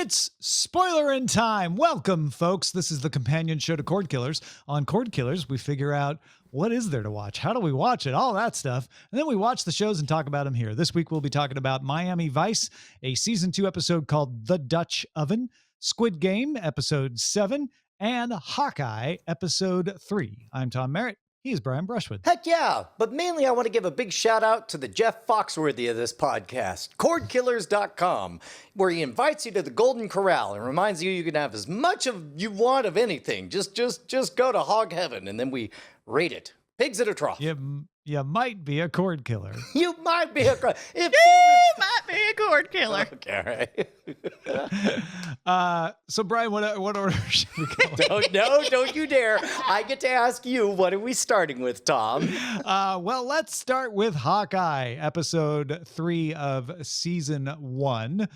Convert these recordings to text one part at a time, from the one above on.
It's Spoilerin time. Welcome, folks. This is the companion show to Cordkillers. On Cordkillers, we figure out what is there to watch, how do we watch it, all that stuff, and then we watch the shows and talk about them here. This week, we'll be talking about Miami Vice, a season 2 episode called The Dutch Oven, Squid Game, episode 7, and Hawkeye, episode 3. I'm Tom Merritt. He's Brian Brushwood. Heck yeah, but mainly I want to give a big shout out to the Jeff Foxworthy of this podcast, Cordkillers.com, where he invites you to the Golden Corral and reminds you can have as much of you want of anything. Just go to hog heaven, and then we rate it. Pigs at a trough. You might be a cord killer. You might be a cord. You might be a cord killer. Okay, right. So Brian, what order should we go? Don't you dare. I get to ask you, what are we starting with, Tom? Well, let's start with Hawkeye, episode 3 of season 1.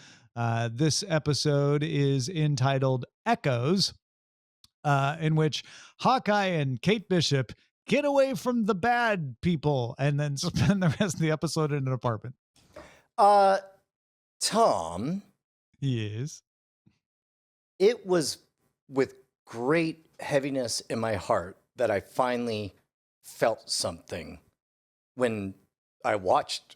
This episode is entitled Echoes, in which Hawkeye and Kate Bishop get away from the bad people and then spend the rest of the episode in an apartment. Tom. Yes. It was with great heaviness in my heart that I finally felt something when I watched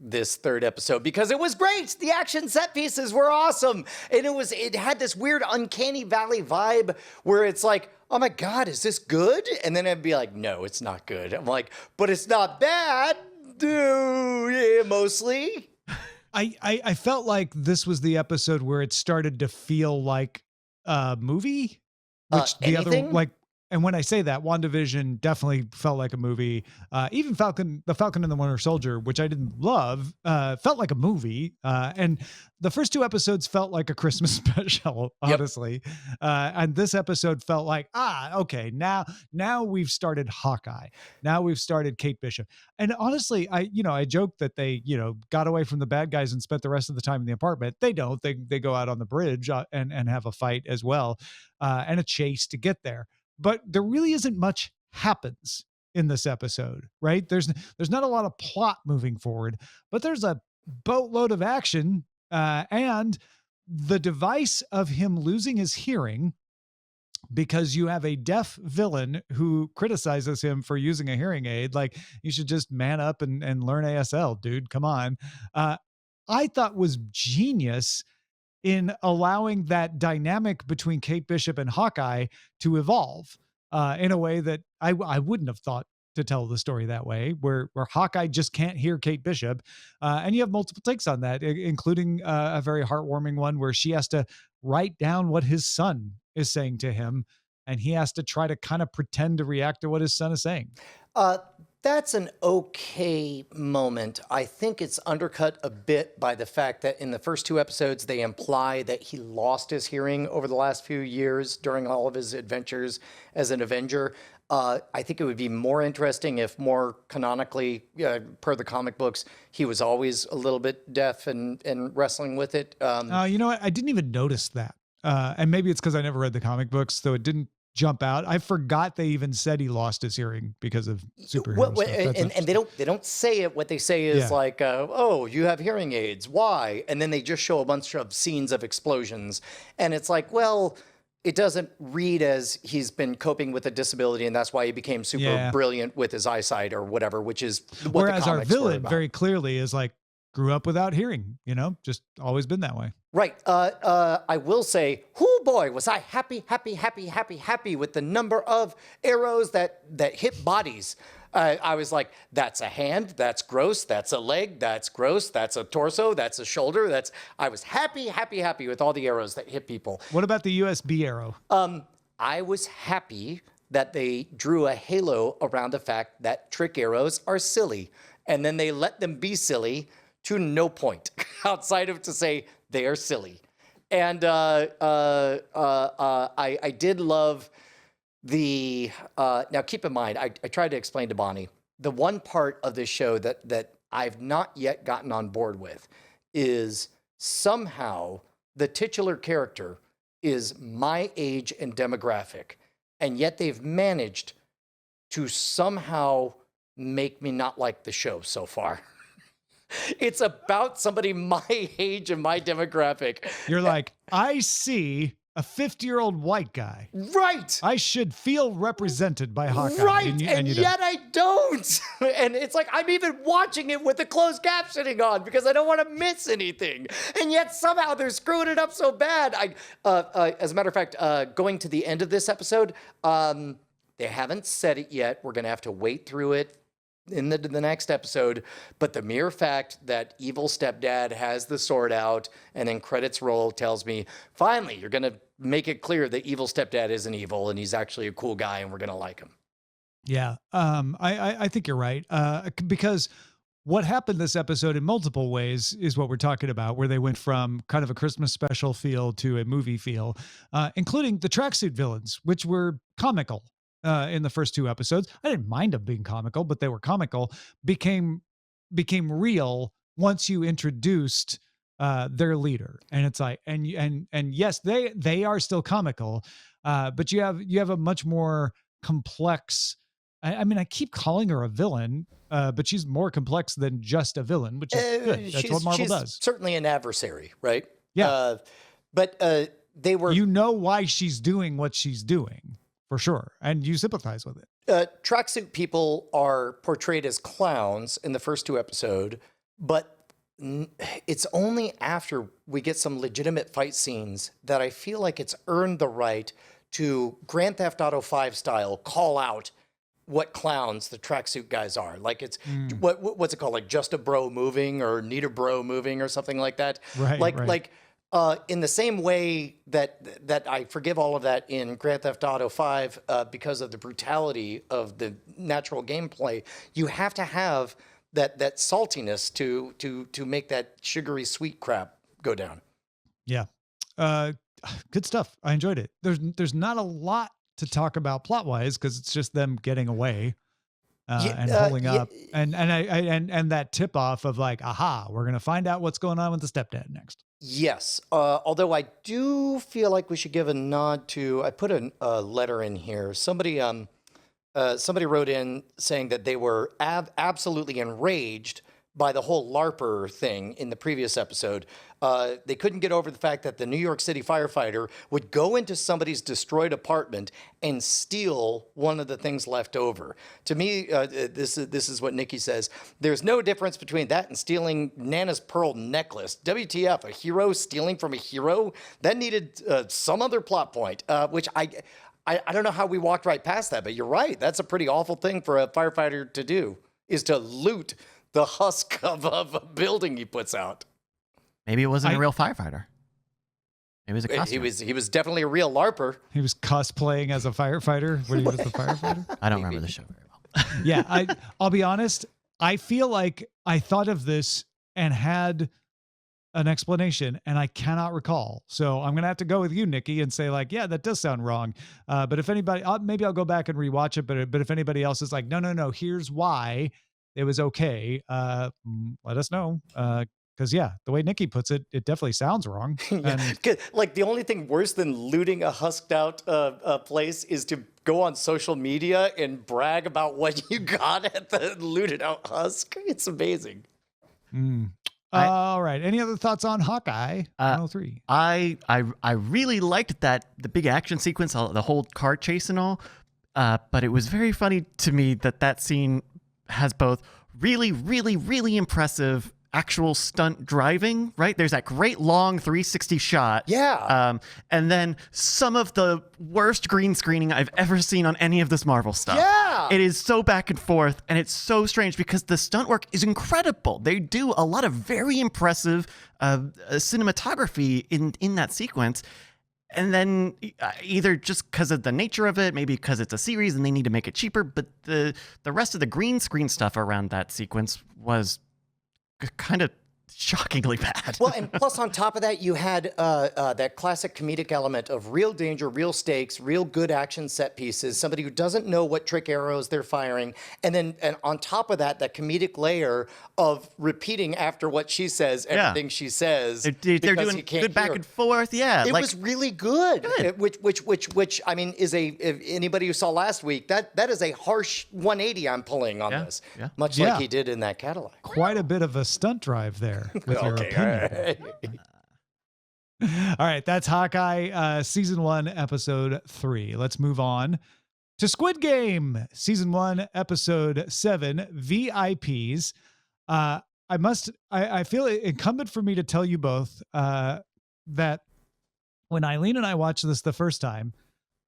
this third episode, because it was great. The action set pieces were awesome. And it had this weird uncanny valley vibe where it's like, oh my God, is this good? And then I'd be like, no, it's not good. I'm like, but it's not bad. Yeah, mostly. I felt like this was the episode where it started to feel like a movie, which the anything? other, like, and when I say that, WandaVision definitely felt like a movie. Even the Falcon and the Winter Soldier, which I didn't love, felt like a movie. And the first 2 episodes felt like a Christmas special, honestly. Yep. And this episode felt like, okay, now we've started Hawkeye. Now we've started Kate Bishop. And honestly, I joked that they, got away from the bad guys and spent the rest of the time in the apartment. They don't. They go out on the bridge and have a fight as well, and a chase to get there. But there really isn't much happens in this episode, right? There's not a lot of plot moving forward, but there's a boatload of action, and the device of him losing his hearing because you have a deaf villain who criticizes him for using a hearing aid. Like, you should just man up and learn ASL, dude. Come on. I thought was genius in allowing that dynamic between Kate Bishop and Hawkeye to evolve in a way that I wouldn't have thought to tell the story that way, where Hawkeye just can't hear Kate Bishop. And you have multiple takes on that, including a very heartwarming one where she has to write down what his son is saying to him, and he has to try to kind of pretend to react to what his son is saying. That's an okay moment. I think it's undercut a bit by the fact that in the first 2 episodes, they imply that he lost his hearing over the last few years during all of his adventures as an Avenger. I think it would be more interesting if more canonically, per the comic books, he was always a little bit deaf and wrestling with it. You know what? I didn't even notice that. And maybe it's because I never read the comic books, so it didn't jump out. I forgot they even said he lost his hearing because of superhero stuff. And they don't say it. What they say is like, oh, you have hearing aids. Why? And then they just show a bunch of scenes of explosions. And it's like, well, it doesn't read as he's been coping with a disability and that's why he became super brilliant with his eyesight or whatever, which is what Whereas the our comics were villain about. very clearly is like, grew up without hearing, just always been that way. Right. I will say, oh boy, was I happy with the number of arrows that hit bodies. I was like, that's a hand, that's gross, that's a leg, that's gross, that's a torso, that's a shoulder. I was happy with all the arrows that hit people. What about the USB arrow? I was happy that they drew a halo around the fact that trick arrows are silly. And then they let them be silly to no point outside of to say they are silly. And I did love the, now keep in mind, I tried to explain to Bonnie, the one part of this show that I've not yet gotten on board with is somehow the titular character is my age and demographic, and yet they've managed to somehow make me not like the show so far. It's about somebody my age and my demographic. You're like, I see a 50-year-old white guy. Right. I should feel represented by Hawkeye. Right, And and you don't. yet I don't. And it's like I'm even watching it with the closed captioning on because I don't want to miss anything. And yet somehow they're screwing it up so bad. As a matter of fact, going to the end of this episode, they haven't said it yet. We're going to have to wait through it in the next episode. But the mere fact that evil stepdad has the sword out and then credits roll tells me, finally, you're going to make it clear that evil stepdad isn't evil and he's actually a cool guy and we're going to like him. Yeah. I think you're right. Because what happened this episode in multiple ways is what we're talking about, where they went from kind of a Christmas special feel to a movie feel, including the tracksuit villains, which were comical in the first 2 episodes. I didn't mind them being comical, but they were comical, became real once you introduced their leader. And it's like, and yes, they are still comical, but you have a much more complex. I mean, I keep calling her a villain, but she's more complex than just a villain, which is good. That's what Marvel does. Certainly an adversary, right? Yeah. But they were. You know why she's doing what she's doing, for sure, and you sympathize with it. Tracksuit people are portrayed as clowns in the first 2 episodes, but it's only after we get some legitimate fight scenes that I feel like it's earned the right to Grand Theft Auto 5 style call out what clowns the tracksuit guys are. Like it's what's it called? Like Just a Bro Moving or Need a Bro Moving or something like that. Right. Like in the same way that I forgive all of that in Grand Theft Auto 5 because of the brutality of the natural gameplay, you have to have that saltiness to make that sugary sweet crap go down. Yeah. Good stuff. I enjoyed it. There's not a lot to talk about plot wise because it's just them getting away and pulling up and that tip off of like, aha, we're going to find out what's going on with the stepdad next. Yes. Although I do feel like we should give a nod to, I put a letter in here. Somebody wrote in saying that they were absolutely enraged by the whole LARPer thing in the previous episode. They couldn't get over the fact that the New York City firefighter would go into somebody's destroyed apartment and steal one of the things left over. To me, this is what Nikki says. There's no difference between that and stealing Nana's pearl necklace. WTF, a hero stealing from a hero? That needed some other plot point, which I don't know how we walked right past that, but you're right. That's a pretty awful thing for a firefighter to do, is to loot the husk of a building he puts out. Maybe it wasn't a real firefighter. It was a costume. He was definitely a real LARPer. He was cosplaying as a firefighter when he was the firefighter. I don't remember the show very well. Yeah, I'll be honest. I feel like I thought of this and had an explanation, and I cannot recall. So I'm gonna have to go with you, Nikki, and say like, yeah, that does sound wrong. But if anybody, maybe I'll go back and rewatch it. But if anybody else is like, no, here's why it was okay, let us know. Because yeah, the way Nikki puts it, it definitely sounds wrong. Yeah. Like the only thing worse than looting a husked out place is to go on social media and brag about what you got at the looted out husk. It's amazing. All right. Any other thoughts on Hawkeye 103? I really liked the big action sequence, the whole car chase and all. But it was very funny to me that scene has both really, really, really impressive actual stunt driving, right? There's that great long 360 shot. Yeah. And then some of the worst green screening I've ever seen on any of this Marvel stuff. Yeah. It is so back and forth, and it's so strange because the stunt work is incredible. They do a lot of very impressive cinematography in that sequence. And then either just because of the nature of it, maybe because it's a series and they need to make it cheaper, but the rest of the green screen stuff around that sequence was kind of shockingly bad. Well, and plus on top of that, you had that classic comedic element of real danger, real stakes, real good action set pieces, somebody who doesn't know what trick arrows they're firing. And then and on top of that, that comedic layer of repeating after what she says, everything she says. They're because doing he can't good back hear. and forth. Yeah. It like, was really good. Which I mean, is if anybody who saw last week, that is a harsh 180 I'm pulling on this. Yeah. Much like he did in that catalog. Quite a bit of a stunt drive there with your opinion. All right, that's Hawkeye season 1, episode 3. Let's move on to Squid Game season 1, episode 7, VIPs. I feel it incumbent for me to tell you both that when Eileen and I watched this the first time,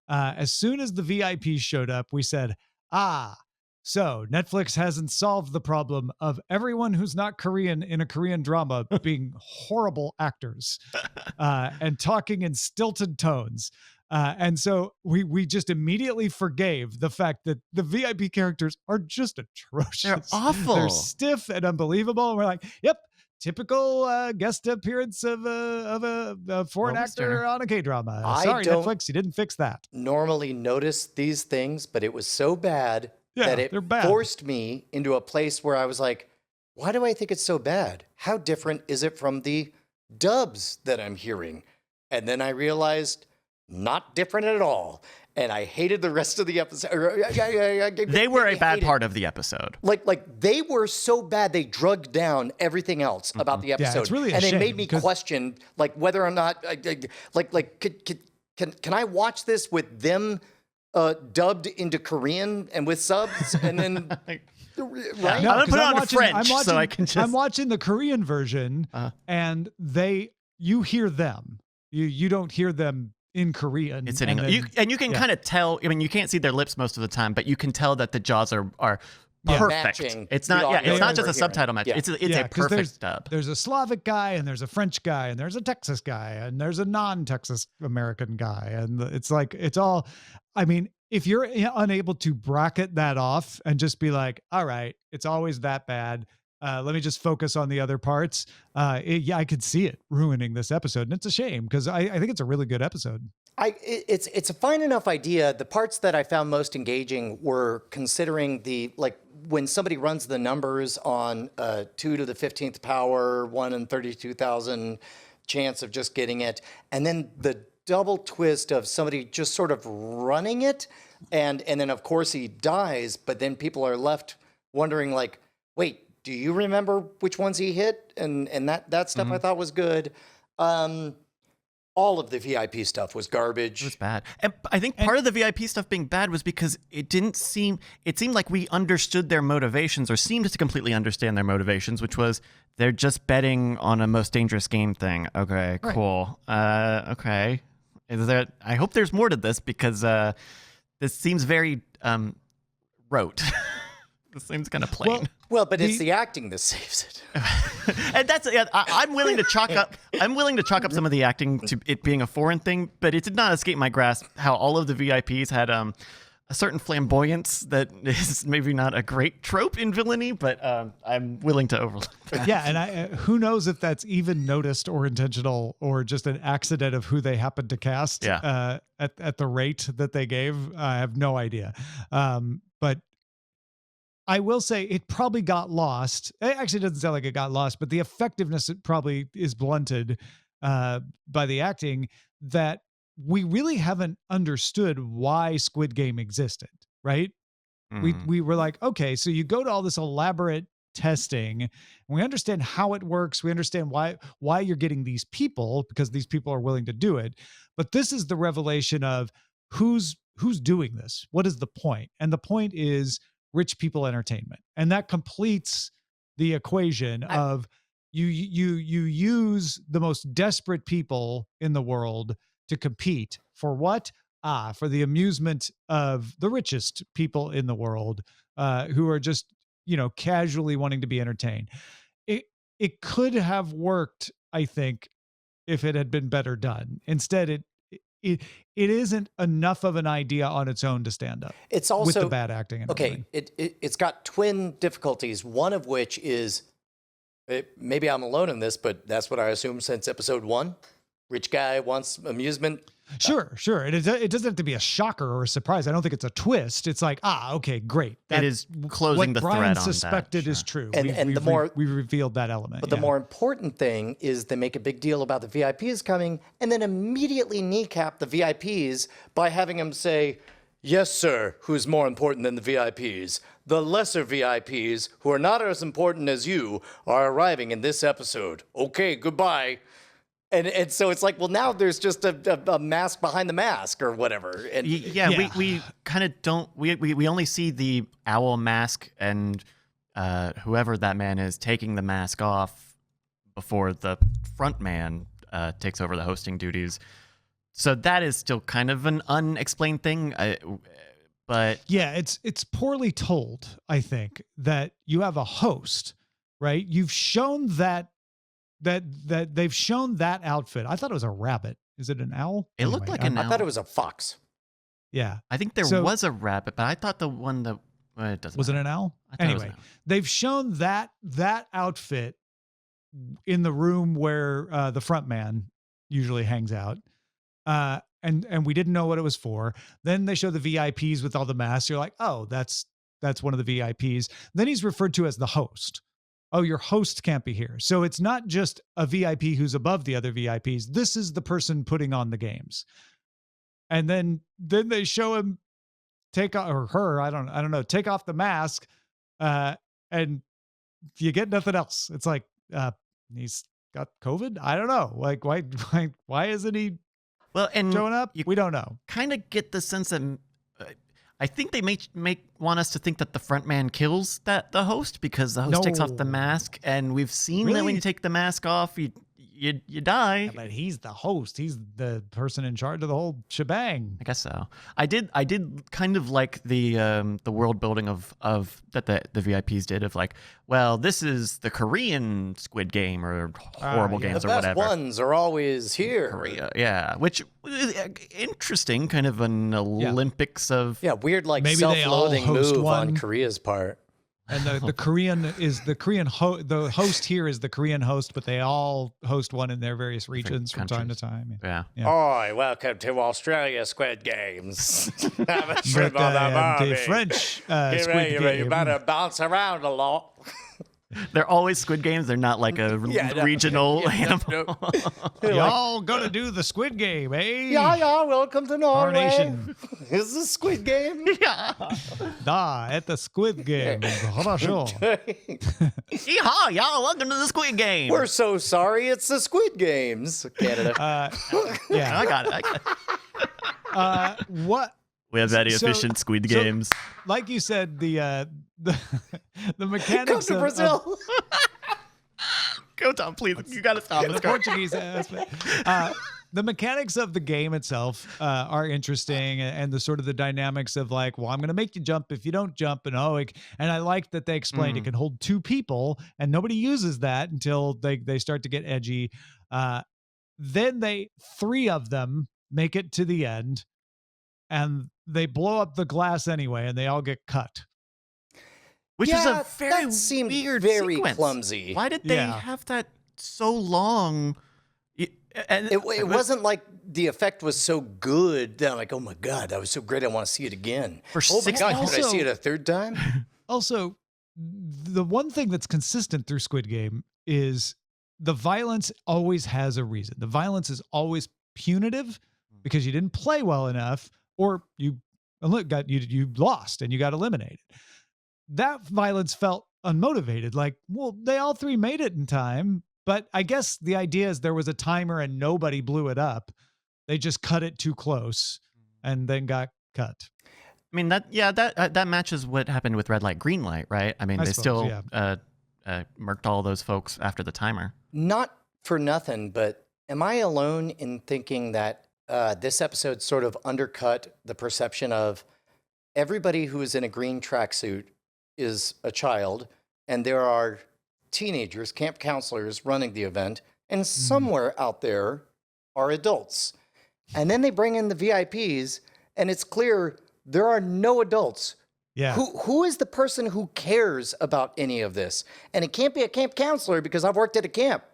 as soon as the VIPs showed up, we said, so Netflix hasn't solved the problem of everyone who's not Korean in a Korean drama being horrible actors and talking in stilted tones. And so we just immediately forgave the fact that the VIP characters are just atrocious. They're awful. They're stiff and unbelievable. And we're like, yep, typical guest appearance of a foreign actor on a K-drama. Sorry, Netflix, you didn't fix that. Normally notice these things, but it was so bad that it forced me into a place where I was like, why do I think it's so bad? How different is it from the dubs that I'm hearing? And then I realized, not different at all. And I hated the rest of the episode. They were a bad part of the episode. Like they were so bad, they drugged down everything else about the episode. Yeah, it's really a and shame, they made me question like whether or not can I watch this with them dubbed into Korean and with subs and then right? No, I'm gonna put it on watching, French so I can just. I'm watching the Korean version, and you hear them. You don't hear them in Korean. It's in English. You can kind of tell. I mean, you can't see their lips most of the time, but you can tell that the jaws are perfect. Matching it's not. Yeah, it's not just a subtitle match. Yeah. It's a perfect dub. There's a Slavic guy, and there's a French guy, and there's a Texas guy, and there's a non-Texas American guy, and it's like it's all. I mean, if you're unable to bracket that off and just be like, all right, it's always that bad. Let me just focus on the other parts. I could see it ruining this episode, and it's a shame because I think it's a really good episode. It's a fine enough idea. The parts that I found most engaging were considering when somebody runs the numbers on 2 to the 15th power, 1 in 32,000 chance of just getting it, and then the double twist of somebody just sort of running it, and then of course he dies, but then people are left wondering like, wait, do you remember which ones he hit? And that stuff I thought was good. All of the VIP stuff was garbage. It was bad. And I think part of the VIP stuff being bad was because it seemed like we understood their motivations or seemed to completely understand their motivations, which was they're just betting on a most dangerous game thing. Okay, cool. Okay. I hope there's more to this because this seems very rote. This seems kind of plain. Well, but it's the acting that saves it. And that's I'm willing to chalk up some of the acting to it being a foreign thing, but it did not escape my grasp how all of the VIPs had a certain flamboyance that is maybe not a great trope in villainy, but I'm willing to overlook that. Yeah, and who knows if that's even noticed or intentional or just an accident of who they happened to cast at the rate that they gave. I have no idea. But I will say it probably got lost. It actually doesn't sound like it got lost, but the effectiveness probably is blunted by the acting that we really haven't understood why Squid Game existed, right? We were like, okay, so you go to all this elaborate testing, and we understand how it works. We understand why you're getting these people because these people are willing to do it. But this is the revelation of who's doing this. What is the point? And the point is rich people entertainment. And that completes the equation of you use the most desperate people in the world to compete for what? For the amusement of the richest people in the world who are just, casually wanting to be entertained. It could have worked, I think, if it had been better done. Instead, it isn't enough of an idea on its own to stand up. It's also with the bad acting. And okay. It's got twin difficulties. One of which is maybe I'm alone in this, but that's what I assume since episode 1. Rich guy wants amusement. Sure. It doesn't have to be a shocker or a surprise. I don't think it's a twist. It's like, okay, great. It is closing what the Brian thread on that. suspected is Sure. true. And the more we revealed that element. But the more important thing is they make a big deal about the VIPs coming and then immediately kneecap the VIPs by having them say, yes, sir, who's more important than the VIPs? The lesser VIPs, who are not as important as you, are arriving in this episode. Okay, goodbye. And so it's like, well, now there's just a mask behind the mask or whatever. And we kind of don't, we only see the owl mask and whoever that man is taking the mask off before the front man takes over the hosting duties. So that is still kind of an unexplained thing. But yeah, it's poorly told, I think, that you have a host, right? You've shown that they've shown that outfit. I thought it was a rabbit. Is it an owl? It looked like an owl. I thought it was a fox. Yeah. I think there was a rabbit, but I thought the one that it doesn't was matter. it an owl? Anyway, it was an owl. They've shown that outfit in the room where the front man usually hangs out. And we didn't know what it was for. Then they show the VIPs with all the masks. You're like, oh, that's one of the VIPs. Then he's referred to as the host. Oh, your host can't be here. So it's not just a VIP who's above the other VIPs. This is the person putting on the games. And then they show him take off, or her, I don't know, take off the mask, and you get nothing else. It's like he's got COVID. I don't know. Like why isn't he showing up? We don't know. Kind of get the sense that I think they want us to think that the front man kills the host because the host takes off the mask, and we've seen that when you take the mask off, you die. Yeah, but he's the host. He's the person in charge of the whole shebang. I guess so. I did kind of like the world building of that the VIPs did of like, well, this is the Korean Squid Game or horrible games the or whatever. The best ones are always here. Korea, yeah, which is interesting, kind of an Olympics of weird like maybe they all self-loathing host move one. on Korea's part. And the Korean is the host here is the Korean host, but they all host one in their various regions from time to time. Yeah. Oi, welcome to Australia Squid Games. Have a trip But, on the Barbie. the French Squid You Game. better bounce around a lot. They're always Squid Games. They're not like a regional animal. Y'all gonna do the Squid Game, eh? Yeah, welcome to Norway. Coronation. Is this Squid Game? Yeah. At the Squid Game. Хорошо. Yeehaw, y'all, welcome to the Squid Game. We're so sorry it's the Squid Games, Canada. Yeah. I got it. What? We have very So- efficient Squid so- Games. Like you said, the mechanics Come to of Brazil. Go, Tom, please. You got to stop. the Portuguese aspect. The mechanics of the game itself are interesting, and the sort of the dynamics of like, well, I'm going to make you jump if you don't jump, and and I like that they explained it can hold 2 people, and nobody uses that until they start to get edgy. Then 3 of them make it to the end, and they blow up the glass anyway, and they all get cut. Which is a very that seemed weird very sequence. clumsy. Why did they have that so long? And It wasn't like the effect was so good that I'm like, oh my God, that was so great. I want to see it again. For oh my 6 God, months. could I see it a 3rd time? Also, the one thing that's consistent through Squid Game is the violence always has a reason. The violence is always punitive because you didn't play well enough, or you lost and you got eliminated. That violence felt unmotivated. Like, well, they all 3 made it in time, but I guess the idea is there was a timer and nobody blew it up. They just cut it too close and then got cut. I mean, that matches what happened with red light, green light, right? I mean, they still murked all those folks after the timer. Not for nothing, but am I alone in thinking that this episode sort of undercut the perception of everybody who is in a green tracksuit is a child, and there are teenagers, camp counselors running the event, and somewhere out there are adults. And then they bring in the VIPs, and it's clear there are no adults, Yeah. Who is the person who cares about any of this? And it can't be a camp counselor because I've worked at a camp.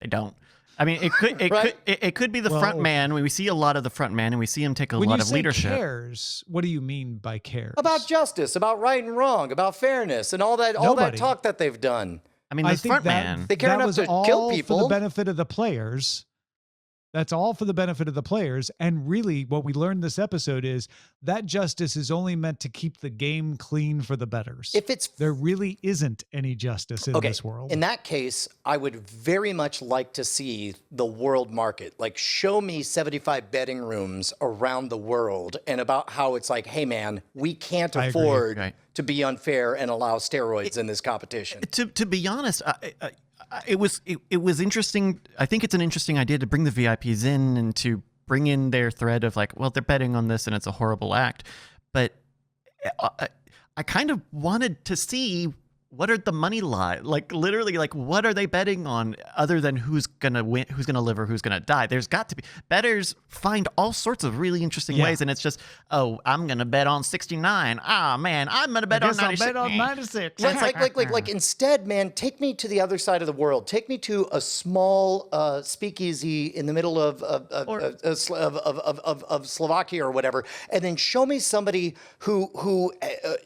They don't. I mean, it could it could be the front man. We see a lot of the front man, and we see him take a lot of leadership. When you say cares, what do you mean by cares? About justice, about right and wrong, about fairness, and all that talk that they've done. I mean, the front man. They care enough to kill people for the benefit of the players. That's all for the benefit of the players. And really what we learned this episode is that justice is only meant to keep the game clean for the betters. There really isn't any justice in this world. In that case, I would very much like to see the world market. Like, show me 75 betting rooms around the world and about how it's like, hey man, we can't afford to be unfair and allow steroids in this competition. To be honest, it was interesting. I think it's an interesting idea to bring the VIPs in and to bring in their thread of like, well, they're betting on this and it's a horrible act. But I kind of wanted to see what are the money lie, like literally, like what are they betting on other than who's gonna win, who's gonna live, or who's gonna die. There's got to be bettors find all sorts of really interesting ways, and it's just, oh, I'm gonna bet on 69. Ah, man, I'm gonna bet on 96. Bet on 96. Like instead, man, take me to the other side of the world. Take me to a small speakeasy in the middle of Slovakia or whatever, and then show me somebody who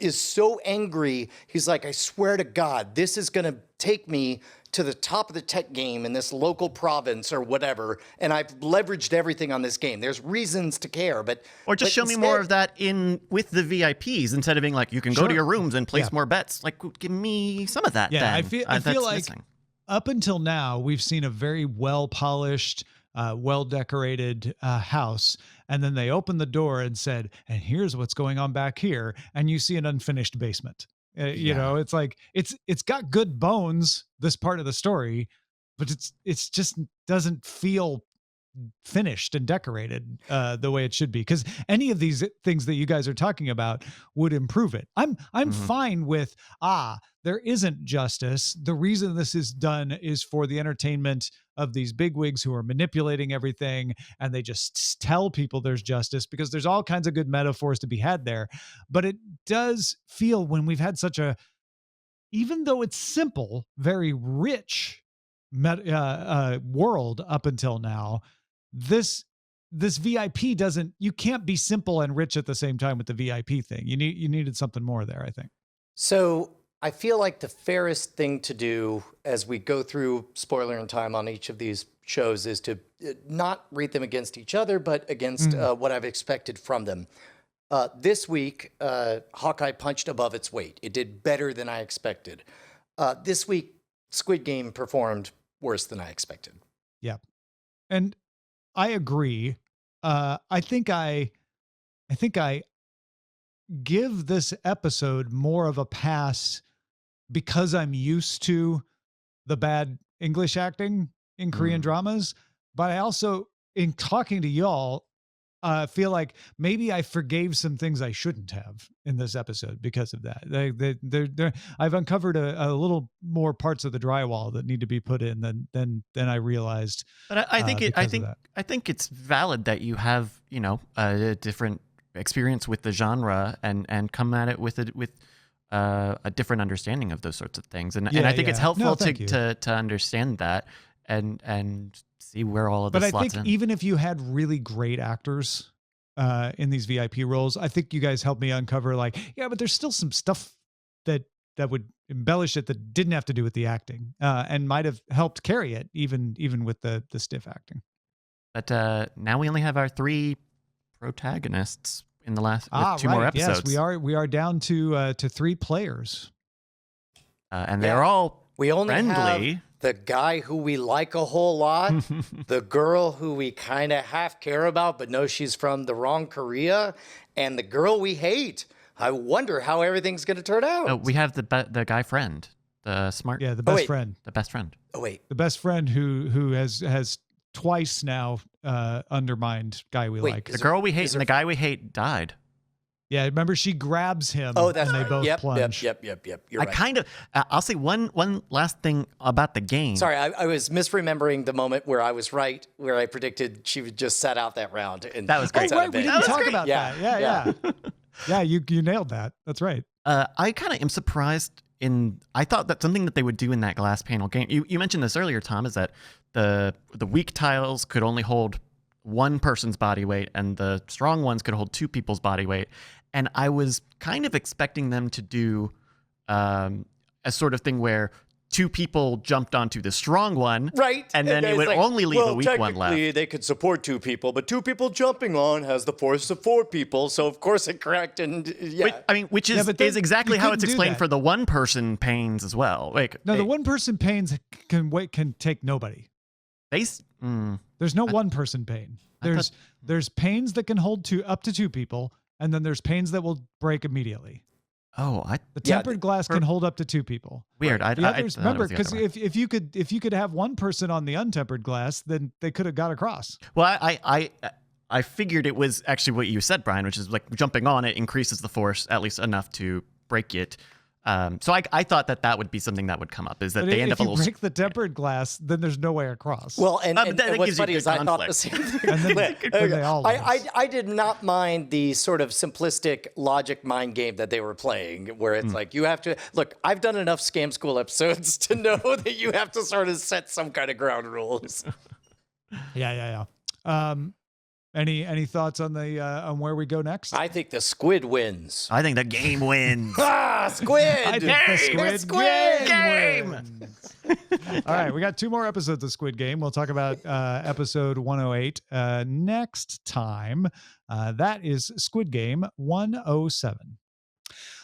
is so angry. He's like, I swear to God, this is going to take me to the top of the tech game in this local province or whatever, and I've leveraged everything on this game. There's reasons to care, but show me more of that with the VIPs instead of being like, you can go to your rooms and place more bets. Like, give me some of that. Yeah, then. I feel like missing. Up until now, we've seen a very well polished, well decorated house, and then they opened the door and said, "And here's what's going on back here," and you see an unfinished basement. You know, it's like it's got good bones, this part of the story, but it's just doesn't feel finished and decorated the way it should be, because any of these things that you guys are talking about would improve it. I'm fine with there isn't justice. The reason this is done is for the entertainment of these bigwigs who are manipulating everything, and they just tell people there's justice, because there's all kinds of good metaphors to be had there. But it does feel, when we've had such a, even though it's simple, very rich world up until now, this VIP doesn't, you can't be simple and rich at the same time with the VIP thing. You needed something more there, I think. So I feel like the fairest thing to do as we go through Spoilerin time on each of these shows is to not rate them against each other, but against what I've expected from them. This week, Hawkeye punched above its weight. It did better than I expected. This week, Squid Game performed worse than I expected. Yeah. And I agree. I think I give this episode more of a pass because I'm used to the bad English acting in Korean dramas. But I also, in talking to y'all, feel like maybe I forgave some things I shouldn't have in this episode because of that. I've uncovered a little more parts of the drywall that need to be put in than I realized. But I think it's valid that you have, a different experience with the genre and come at it with a different understanding of those sorts of things. And I think it's helpful to understand that and see where all of this slots in. But I think even if you had really great actors in these VIP roles, I think you guys helped me uncover but there's still some stuff that would embellish it that didn't have to do with the acting and might have helped carry it even with the stiff acting. But now we only have our 3 protagonists in the last with 2 more episodes. Yes, we are down to 3 players. And they're all we only friendly. Have the guy who we like a whole lot, the girl who we kind of half care about but know she's from the wrong Korea, and the girl we hate. I wonder how everything's going to turn out. No, we have the guy friend, the smart. Yeah, the best friend. The best friend. Oh wait, the best friend who has twice now undermined guy we like. The girl we hate and the guy we hate died. Yeah, remember she grabs him. Oh, that's and they both plunge. Yep. You're right. I'll say one last thing about the game. Sorry, I was misremembering the moment where I was right, where I predicted she would just sat out that round. And that was great. Oh, right, we didn't talk about that. Yeah. Yeah, you nailed that. That's right. I kind of am surprised I thought that something that they would do in that glass panel game, you mentioned this earlier, Tom, is that the weak tiles could only hold one person's body weight and the strong ones could hold two people's body weight. And I was kind of expecting them to do a sort of thing where two people jumped onto the strong one, Right. and then it would only leave the weak one left. Technically, they could support two people, but two people jumping on has the force of four people, so of course it cracked, and yeah. Which is, but then is exactly you how couldn't it's do explained that. for the one-person pains as well. No, the one-person pains can take nobody. There's no one-person pain. There's pains that can hold up to two people, and then there's pains that will break immediately. The tempered glass can hold up to two people. Weird. Remember, because if you could have one person on the untempered glass, then they could have got across. Well, I figured it was actually what you said, Brian, which is like jumping on it increases the force at least enough to break it. So I thought that would be something that would come up, is that But they end up a little. If you break the tempered glass, then there's no way across. Well, and that what's gives you funny good is I thought the conflict. same thing. And then they all lose. I did not mind the sort of simplistic logic mind game that they were playing, where it's like you have to look. I've done enough Scam School episodes to know that you have to sort of set some kind of ground rules. Yeah. Any thoughts on on where we go next? I think the squid wins. I think the game wins. Squid! I think the Squid Game wins. All right, we got 2 more episodes of Squid Game. We'll talk about episode 108 next time. That is Squid Game 107.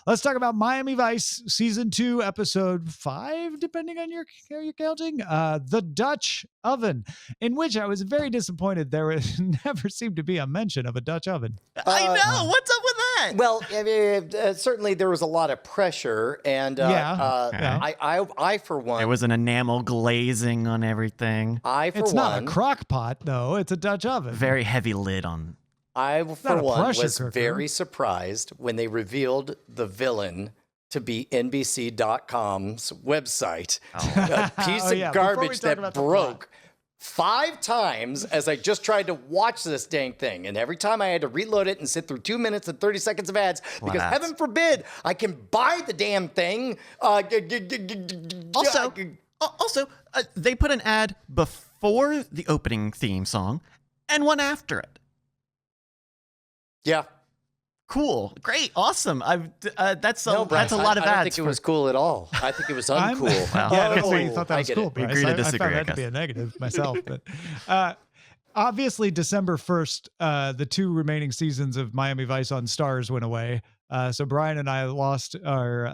Let's talk about Miami Vice season 2, episode 5, depending on how you're counting. The Dutch Oven, in which I was very disappointed there never seemed to be a mention of a Dutch oven. I know. What's up with that? Well, I mean, certainly there was a lot of pressure, and I for one, There was an enamel glazing on everything. It's not a crock pot, though. It's a Dutch oven. Very heavy lid on. I, for not a one, pressure was cooker. very surprised when they revealed the villain to be NBC.com's website. A piece Oh, yeah. of Before we garbage talk that about the plot. broke 5 times as I just tried to watch this dang thing. And every time I had to reload it and sit through 2 minutes and 30 seconds of ads, because ads. heaven forbid I can buy the damn thing. Also, they put an ad before the opening theme song and one after it. Yeah. Cool, great, awesome. That's a No, Bryce, lot of I ads. don't think it was cool at all. I think it was uncool. Yeah, that's why you thought that I was get cool, it. We Bryce. agree to I disagree, found I that to be guess. a negative myself. But obviously, December 1st, the 2 remaining seasons of Miami Vice on Stars went away. So Brian and I lost our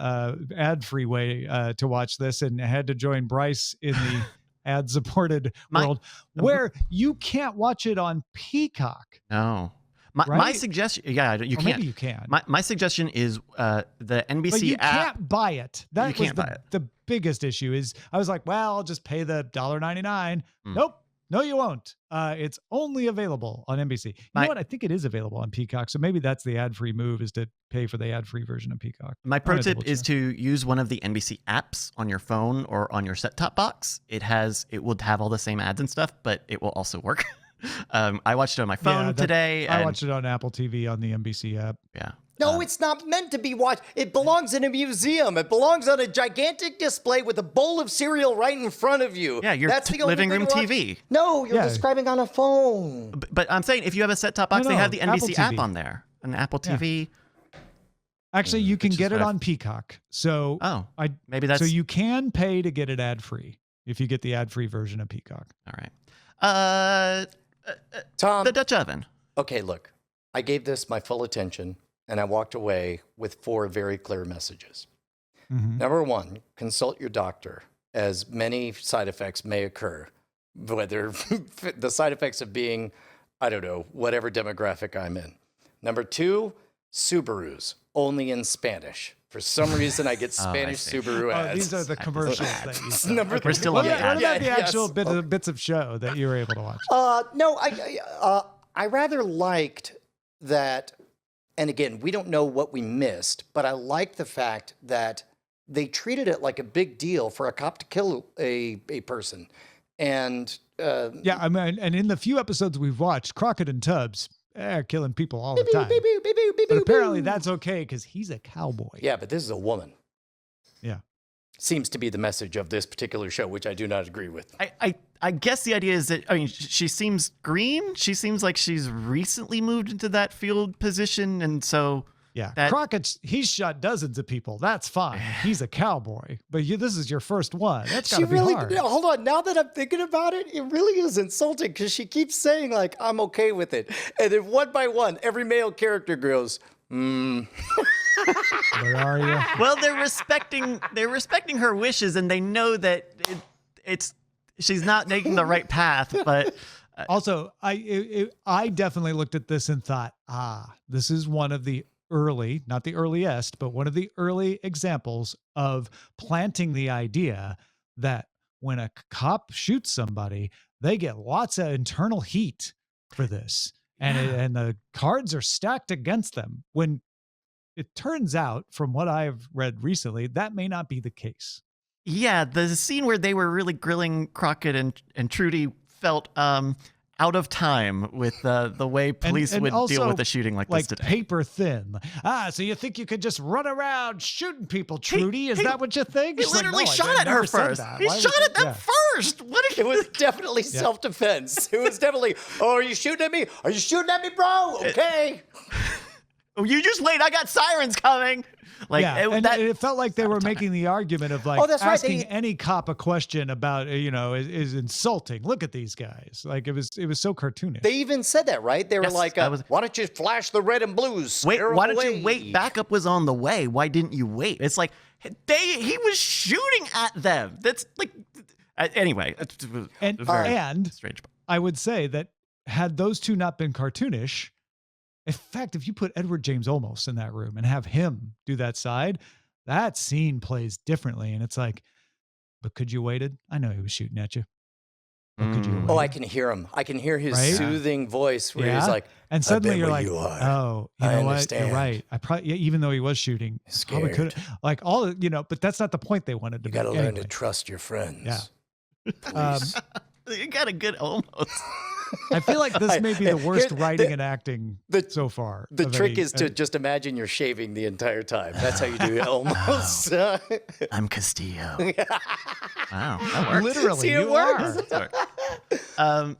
ad-free way to watch this and had to join Bryce in the ad-supported world, where you can't watch it on Peacock. No. My Right? suggestion, you Or can't. maybe you can. My suggestion is the NBC But you app. can't buy it. That was can't buy it. the biggest issue. Is I was like, well, I'll just pay the $1.99. Nope. No, you won't. It's only available on NBC. You know what? I think it is available on Peacock. So maybe that's the ad-free move, is to pay for the ad-free version of Peacock. My pro I'm gonna tip is to use one of the NBC apps on your phone or on your set-top box. It will have all the same ads and stuff, but it will also work. I watched it on my phone today. I and- watched it on Apple TV on the NBC app. Yeah. No, it's not meant to be watched. It belongs in a museum. It belongs on a gigantic display with a bowl of cereal right in front of you. Yeah, your That's the only living thing room to watch. TV. No, you're Yeah. describing on a phone. But I'm saying if you have a set-top box, No, they no, have the Apple NBC app TV. on there. And the Apple Yeah. TV. Actually, you can which is get it what on Peacock. So Maybe that's... so you can pay to get it ad-free if you get the ad-free version of Peacock. All right. Tom, The Dutch oven. okay, look. I gave this my full attention, and I walked away with 4 very clear messages. Mhm. Number 1, consult your doctor, as many side effects may occur, whether the side effects of being, I don't know, whatever demographic I'm in. Number 2, Subarus, only in Spanish. For some reason, I get Spanish see. Subaru ads. These are the commercials that you saw. Number We're still on What the about ad. Yeah, the yes. actual bits of show that you were able to watch? No, I rather liked that, and again, we don't know what we missed, but I liked the fact that they treated it like a big deal for a cop to kill a person. And Yeah, I mean, and in the few episodes we've watched, Crockett and Tubbs killing people all the time. But apparently that's okay because he's a cowboy. Yeah, but this is a woman. Yeah. Seems to be the message of this particular show, which I do not agree with. I guess the idea is that, I mean, she seems green. She seems like she's recently moved into that field position. And so. Yeah. Crockett, he's shot dozens of people. That's fine. He's a cowboy. But this is your first one. That's got to be hard. Hold on. Now that I'm thinking about it, it really is insulting because she keeps saying, like, I'm okay with it. And then one by one, every male character goes, Where are you? Well, they're respecting her wishes, and they know that she's not taking the right path. But also, I definitely looked at this and thought, this is one of the early, not the earliest, but one of the early examples of planting the idea that when a cop shoots somebody, they get lots of internal heat for this, and the cards are stacked against them. When it turns out, from what I've read recently, that may not be the case. Yeah, the scene where they were really grilling Crockett and Trudy felt out of time with the way police would also, deal with a shooting like this today. Paper thin. So you think you could just run around shooting people, Trudy? Is that what you think? He literally shot at her first. He shot at them first. It was definitely self-defense. It was definitely, are you shooting at me? Are you shooting at me, bro? Okay. Oh, you just wait. I got sirens coming. Like, it felt like they were making the argument of like asking any cop a question about, is insulting. Look at these guys. Like it was so cartoonish. They even said that, right? They were like, why don't you flash the red and blues? Wait, why don't you wait? Backup was on the way. Why didn't you wait? It's like he was shooting at them. That's like, anyway. And strange. I would say that had those two not been cartoonish, in fact, if you put Edward James Olmos in that room and have him do that side, that scene plays differently. And it's like, but could you waited? I know he was shooting at you. But could you have I waited? can hear him. I can hear his soothing voice where he's like, and suddenly you're like, you you know what? You're right. I probably, even though he was shooting, probably could like all, but that's not the point they wanted to You got to make learn anyway. to trust your friends. Yeah. You got a good almost. I feel like this may be the worst writing and acting so far. The trick is to just imagine you're shaving the entire time. That's how you do it almost. I'm Castillo. Wow, that works. Literally, See, it works. I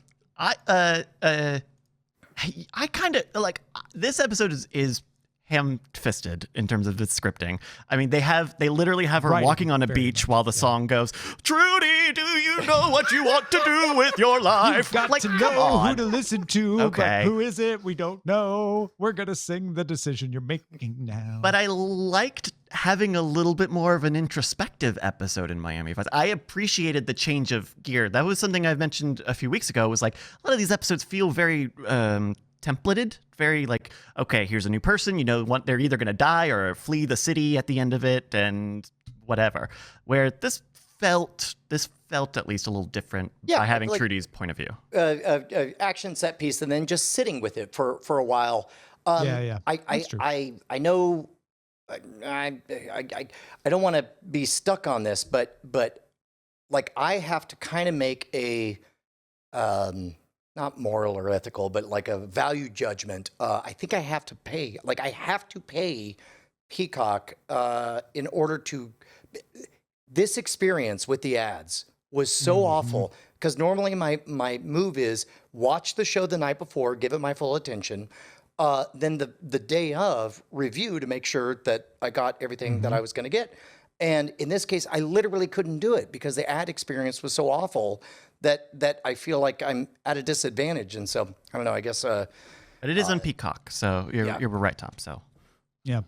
kind of like this episode is ham-fisted in terms of its scripting. I mean, they literally have her walking on a beach while the song goes, Trudy, do you know what you want to do with your life? You've got to know who to listen to, but who is it? We don't know. We're going to sing the decision you're making now. But I liked having a little bit more of an introspective episode in Miami Vice. I appreciated the change of gear. That was something I mentioned a few weeks ago, was like, a lot of these episodes feel very templated, very like, okay, here's a new person, they're either going to die or flee the city at the end of it and whatever. Where this felt at least a little different by having Trudy's point of view. Action set piece and then just sitting with it for a while. That's true. I know I don't want to be stuck on this, but like I have to kind of make a not moral or ethical, but like a value judgment. I think I have to pay. Like I have to pay Peacock in order to. This experience with the ads was so awful because normally my move is watch the show the night before, give it my full attention. Then the day of review to make sure that I got everything that I was going to get. And in this case, I literally couldn't do it because the ad experience was so awful that I feel like I'm at a disadvantage. And so, I don't know, I guess. But it is on Peacock, so you're right, Tom. So, yeah.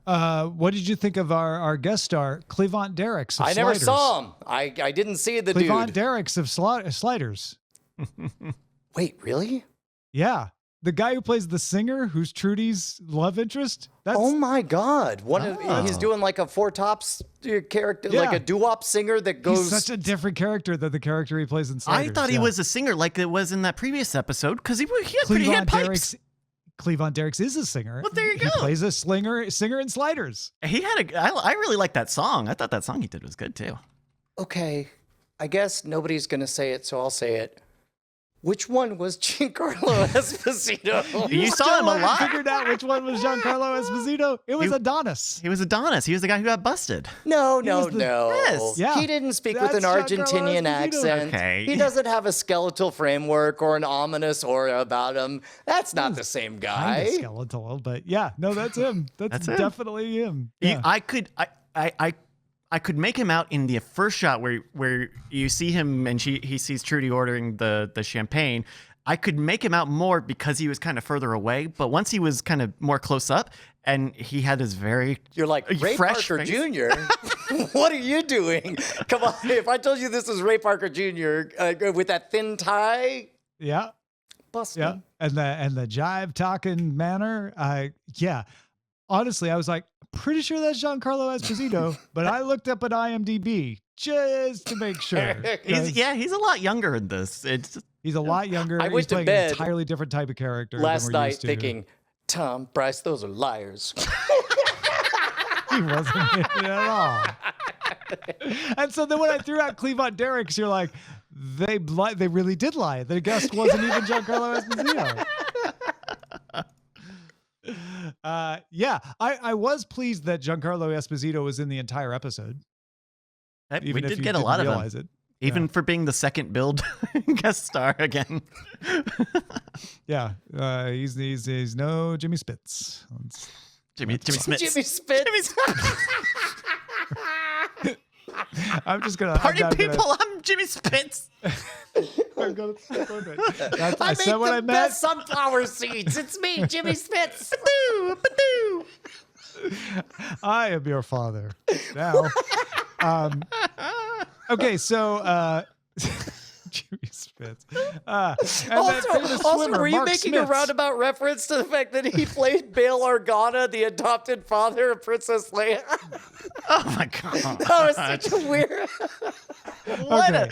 What did you think of our guest star, Cleavant Derricks of I Sliders? never saw him. I didn't see the Cleavant dude. Derricks of Sliders. Wait, really? Yeah. The guy who plays the singer, who's Trudy's love interest. Oh my God! He's doing like a Four Tops character, like a doo-wop singer that goes. He's such a different character than the character he plays in Sliders. I thought he was a singer, like it was in that previous episode, because he had pipes. Cleavant Derricks is a singer. Well, there you go. He plays a singer in Sliders. I really like that song. I thought that song he did was good too. Okay, I guess nobody's gonna say it, so I'll say it. Which one was Giancarlo Esposito? You saw him a Still haven't lot. figured out which one was Giancarlo Esposito. It was Adonis. He was Adonis. He was the guy who got busted. No. Yes. Yeah. He didn't speak with an That's Giancarlo Argentinian Esposito. accent. Okay. He doesn't have a skeletal framework or an ominous aura about him. That's not the same Kind guy. of skeletal, but yeah, no, that's him. That's him. definitely him. Yeah. I could make him out in the first shot where you see him and he sees Trudy ordering the champagne. I could make him out more because he was kind of further away, but once he was kind of more close up and he had his very You're like, Ray fresh Parker face. Jr.? What are you doing? Come on. If I told you this was Ray Parker Jr. With that thin tie, Yeah. bust Yeah. me. And the jive talking manner. Yeah. Honestly, I was like, pretty sure that's Giancarlo Esposito, but I looked up at IMDb just to make sure. 'cause He's a lot younger in this. he's a lot younger. I He's went to playing bed an entirely different type of character Last than we're night used to. thinking, Tom, Bryce, those are liars. He wasn't in it at all. And so then when I threw out Cleavon Derricks, you're like, they really did lie. The guest wasn't even Giancarlo Esposito. Yeah, I was pleased that Giancarlo Esposito was in the entire episode. we Even if did you get a didn't lot of realize them, it. even for being the second build guest star again. Yeah, he's no Jimmy Spitz. Jimmy Smith. Jimmy Spitz. I'm just gonna. Party I'm not people, I'm Jimmy Spitz. I'm gonna stick with it. That's, I I said make what the I meant. best sunflower seeds. It's me, Jimmy Spitz. I am your father. Now, okay, so Jimmy Spitz. And that famous Also, swimmer, were you Mark making a Smith. roundabout reference to the fact that he played Bail Organa, the adopted father of Princess Leia? Oh my god. That was such a weird. What a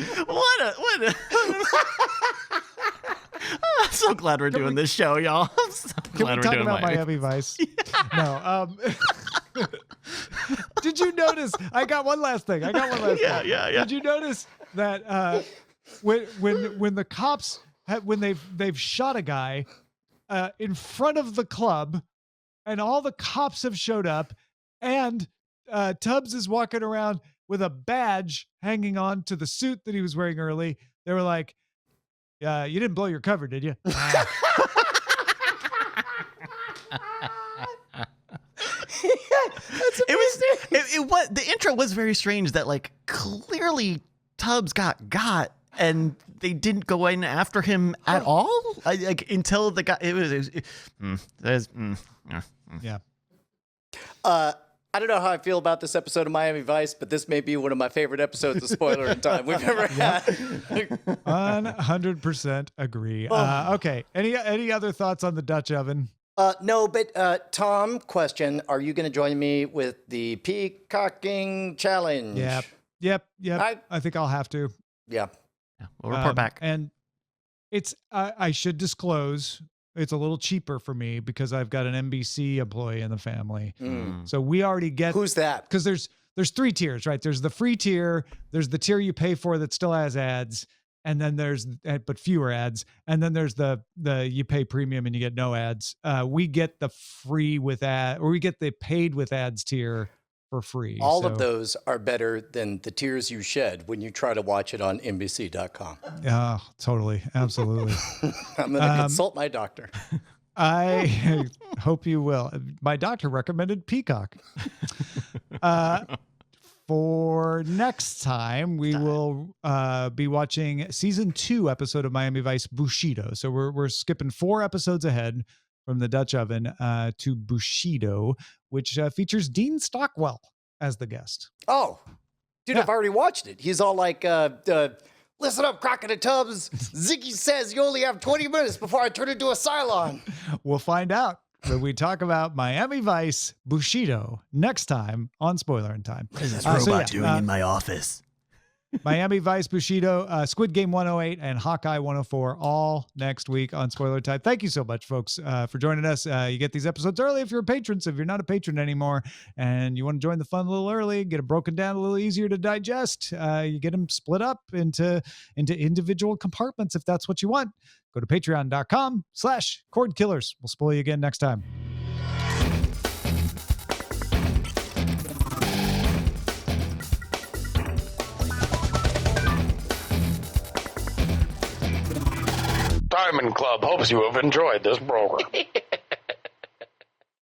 I'm so glad we're doing this show, y'all. I'm so Can glad we we're talk doing about Miami Vice? No. Did you notice? I got one last thing. Yeah. Did you notice that when the cops when they've shot a guy in front of the club, and all the cops have showed up, and Tubbs is walking around with a badge hanging on to the suit that he was wearing early. They were like, "You didn't blow your cover, did you?" It was the intro was very strange that like clearly Tubbs got and they didn't go in after him at all until the guy Yeah. I don't know how I feel about this episode of Miami Vice, but this may be one of my favorite episodes of Spoilerin time we've ever had. 100% agree. Okay. Any other thoughts on the Dutch oven? No, but Tom, question: are you going to join me with the peacocking challenge? Yep. I think I'll have to. Yeah. we'll report back. And it's I should disclose it's a little cheaper for me because I've got an NBC employee in the family. So we already get Who's that? because there's three tiers, right? There's the free tier, there's the tier you pay for that still has ads, and then there's but fewer ads, and then there's the you pay premium and you get no ads. We get the free with ad, or we get the paid with ads tier for free. All of those are better than the tears you shed when you try to watch it on NBC.com. Yeah, totally, absolutely. I'm going to consult my doctor. I hope you will. My doctor recommended Peacock. For next time, we will be watching season 2 episode of Miami Vice, Bushido. So we're skipping 4 episodes ahead from the Dutch oven to Bushido, which features Dean Stockwell as the guest. Oh, dude, Yeah. I've already watched it. He's all like, listen up, Crockett and Tubbs. Ziggy says you only have 20 minutes before I turn into a Cylon. We'll find out when we talk about Miami Vice, Bushido next time on Spoilerin Time. What is this robot doing in my office? Miami Vice, Bushido, Squid Game 108, and Hawkeye 104, all next week on Spoiler Time. Thank you so much, folks, for joining us. You get these episodes early if you're a patron. So if you're not a patron anymore and you want to join the fun a little early, get it broken down a little easier to digest, you get them split up into individual compartments if that's what you want. Go to patreon.com/Cordkillers. We'll spoil you again next time. Diamond Club hopes you have enjoyed this program.